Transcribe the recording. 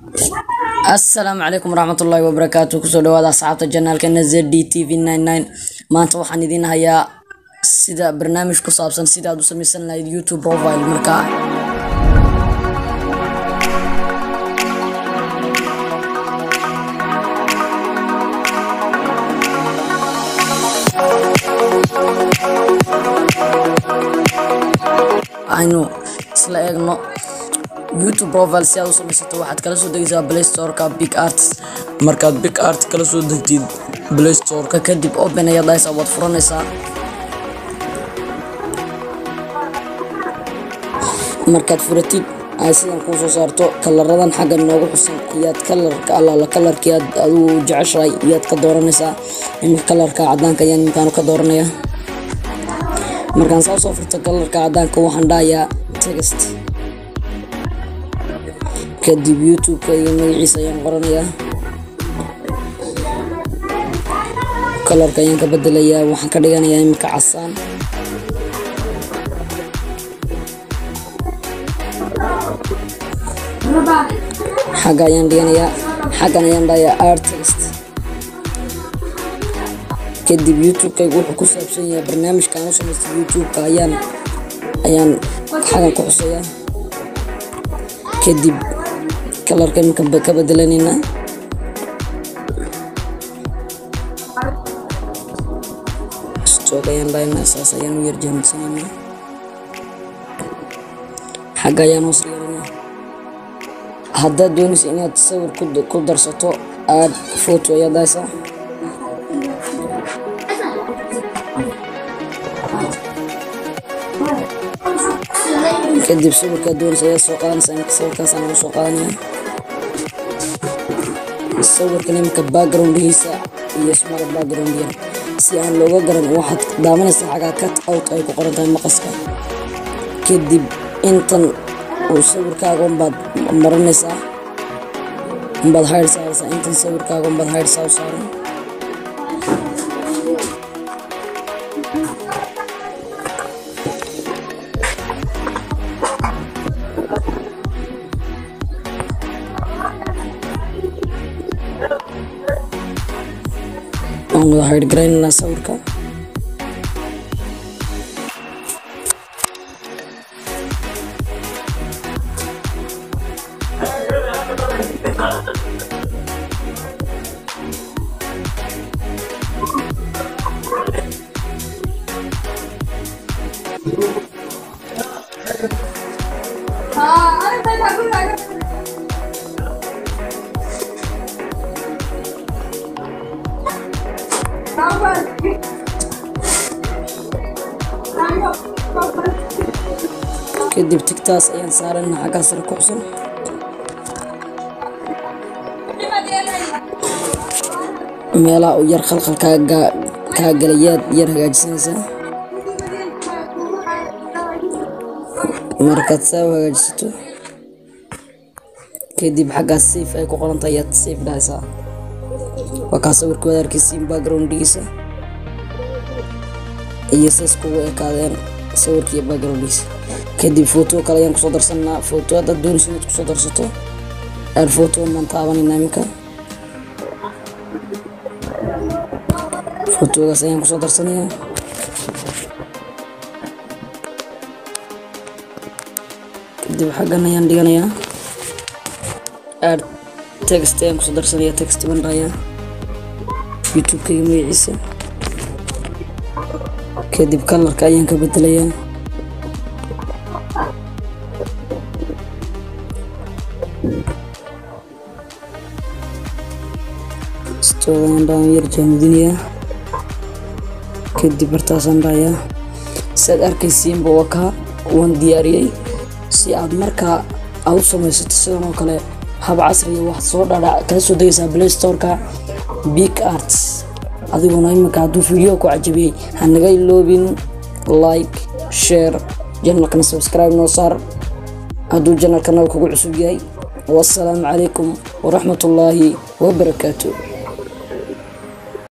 السلام عليكم ورحمة الله وبركاته. كسر هذا صعبة الجنال كنا ZDTV99 ما أنت واحد ندين هيا سيدا برنامج كصابسن سيدا دوس مثلا يوتيوب بروفايل مركا I know سلا إغنو YouTube profile si aad u samaysato waxaad kala soo degaysaa Play Store-ka Big Arts markaad Big Art kala soo degtid Play Store-ka kadib open ayaad dhaysaa waad furanaysaa markaad furatid ay sidan ku soo saarto kalaradan xagga noogu xusan ayaad kalarka alla kalarkii aad u jeceshahay ayaad ka dooranaysaa in kalarka cadaanka ayaan imkaan ka dooranaya markaan soo furto kalarka cadaanka waxaan dhahayaa text kadib YouTube-ka iyo magaciisa ayaan qoranayaa kalarka ayaan ka bedelayaa waxaan ka dhiganayaa imika casaan xagga ayaan dhiganayaa xaggan ayaan dhahayaa artist kadib YouTube-kaygu wuxuu ku saabsan yahay barnaamijkan u samaystay YouTube-ka ayaan xaggan ku xusayaa kadib kalarka imika ka bedelanayna stock ayaan dhahaynaa saas ayaan u yarjaamsanayna xagga ayaan hoos dhiganayna haddaad doonaysa inaad sawir ku darsato aad photo ayaad dhahaysaa kadib sawirkaad doonaysa ayaad soo qaadanaysaa imika sawirkaas ayaan soo qaadanaya sawirkan imika background-giisa iyo small background-giisa si aan looga garan waxaad daawanaysaa xagga cut out ay ku qoran tahay maqaska kadib intan uu sawirkaaga unbaad marinaysaa unbaad hide saaraysaa intan sawirkaaga unbaad hide saa u saaran وأنا هايد جرين ناسوركا kadib tigtaas ayaan saarana xagga sare ku xusan meelaha u yar khalkhalkaaga ka galayaad yar hagaajisanaysaa markaad saa u hagaajisato kadib xaggaas safe ay ku qoran tahay ayaad safe dhahaysaa waa kaa sawirka waad arkaysiin background-giisa iyo saas kugu ekaadeen sawirka iyo background-giisa kadib photo kale ayaan kusoo darsanaa photo haddaad doonaysa inaad kusoo darsato aad photo maan taabanayna iminka photogaas ayaan kusoo darsanayaa kadib xaggan ayaan dhiganayaa aad text ayaan kusoo darsanayaa text baan dhahayaa YouTube-kayga magaciisa kadib kalarka ayaan ka bedelayaa stogan daan yar jaamudinaya kadib bartaasaan dhahayaa saad arkaysiinba waa waan diyaariyey si aad markaa aad u samaysato sidan oo kale hab casriya waxaad soo kala soo degaysaa Play Store-ka Big Arts adiguna imika hadduu video ku cajabiyey hanaga iloobin like share channelkana subscribe noo saar hadduu channelkana kugu cusub yahay wassalaamu calaykum waraxmatullaahi wabarakaatuh